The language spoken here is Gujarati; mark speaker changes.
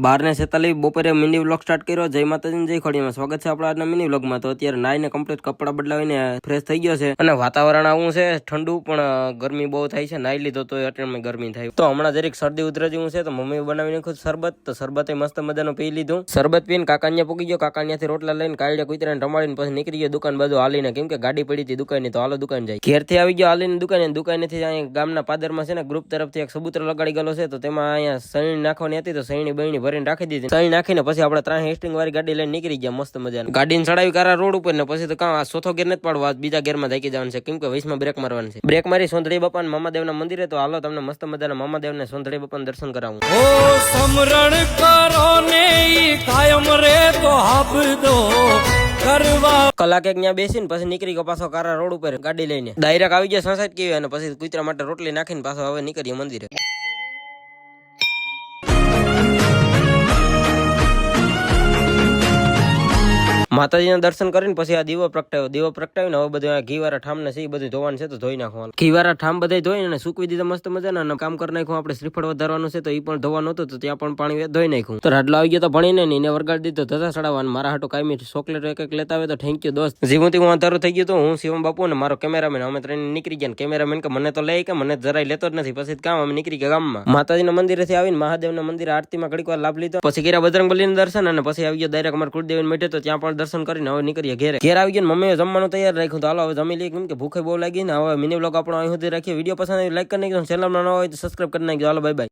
Speaker 1: 12:47 બપોરે મિની વ્લોગ સ્ટાર્ટ કર્યો. જય માતાજી, જય ખોડિયામાં. સ્વાગત છે આપણા આજના મિની વ્લોગમાં. તો અત્યારે નાઈને કમ્પ્લીટ કપડા બદલાવીને ફ્રેશ થઈ ગયો છે અને વાતાવરણ આવું છે ઠંડુ, પણ ગરમી બહુ થાય છે. નાઈ લીધો તો અત્યારે ગરમી થાય. તો હમણાં જરીક શરદી ઉધરસ જેવું છે તો મમ્મી બનાવી નાખ્યું શરબત. તો શરબત મસ્ત મજાનું પી લીધું. શરબત પીને કાકાને પૂગી ગયો. કાકાન્યાથી રોટલા લઈને કાળિયા કુતરાને રમાડીને પછી નીકળી ગયો દુકાન બાજુ હાલીને, કેમ કે ગાડી પડી હતી દુકાનની. તો હાલો દુકાન જાય. ઘેરથી આવી ગયો હાલીને દુકાનેથી અહીંયા ગામના પાદરમાં છે ને ગ્રુપ તરફથી એક સબૂતર લગાડી ગયેલો છે. તો તેમાં અહીંયા સણી નાખવાની હતી તો સણી બહેણી ભરીને રાખી દીધી. સણી નાખીને પછી આપણે 3 હેસ્ટિંગ વાળી ગાડી લઈને નીકળી ગયા મસ્ત મજાની. ગાડીને ચડાવી કારા રોડ ઉપર ને પછી તો કાં ચોથો ગેર નથી પાડવા, બીજા ગેરમાં ધાકી જવાનું છે, કેમ કે વૈશમાં બ્રેક મારવાની છે. બ્રેક મારી સોંધળી બાપા મામાદેવના મંદિરે. તો હાલો તમને મસ્ત મજાના મામાદેવને સોંધળી બાપાને દર્શન કરાવું.
Speaker 2: ઓ સમરણ કરો ને ઈ કાયમ રે તો હાબદો કરવા.
Speaker 1: કલાક એક ત્યાં બેસીને પછી નીકળી ગયો પાછો કારા રોડ ઉપર ગાડી લઈને. ડાયરેક્ટ આવી ગયા સંસાદ કેવી અને પછી કુતરા માટે રોટલી નાખીને પાછો હવે નીકળીએ મંદિરે. માતાજીના દર્શન કરીને પછી આ દીવો પ્રગટાવીને હવે બધું ઘી વાળા ઠામ ને છે બધું ધોવાનું છે તો ધોઈ નાખવાનું. ઘી વાળા ઠામ બધા ધોઈને સૂકવી દીધા મસ્ત મજાના અને કામ કરી નાખ્યું. આપણે શ્રીફળ વધારવાનું છે તો એ પણ ધોવાનું હતું તો ત્યાં પણ પાણી ધોઈ નાખ્યું. તો રાડલો આવી ગયો તો ભણીને એને વરગાડી દીધો ધજા ચડાવવાનું. મારા હાટો કાયમી ચોકલેટ એક લેતા આવે તો થેન્ક યુ દોસ્ત. જીવતી હું અંધારું થઈ ગયું. તો હું શિવમ બાપુ અને મારો કેમેરામેન અમે ત્રણ નીકળી ગયા. કેમેરામેન કે મને તો લઈ કે મને જરાય લેતો જ નથી. પછી કામ અમે નીકળી ગયા ગામમાં. માતાજીના મંદિરેથી આવીને મહાદેવના મંદિરે આરતીમાં ઘડીક વાર લાભ લીધો. પછી કર્યા બજરંગબલીના દર્શન અને પછી આવી ગયો ડાયરેક્ટ અમારા કુળદેવીને મેળે તો ત્યાં પણ દર્શન કરીને હવે નીકળીએ ઘેર. ઘેર આવી ગયો મમ્મીએ જમવાનું તૈયાર રાખ્યું. તો હાલો હવે જમી લઈએ, કેમ કે ભૂખે બહુ લાગી ને. હવે મિની વ્લોગ આપણો અહીં સુધી રાખીએ. વિડીયો પસંદ આવી લાઈક કરી નાખજો. ચેનલમાં ન હોય તો સબસ્ક્રાઇબ કરી નાખજો. હાલો બાય બાય.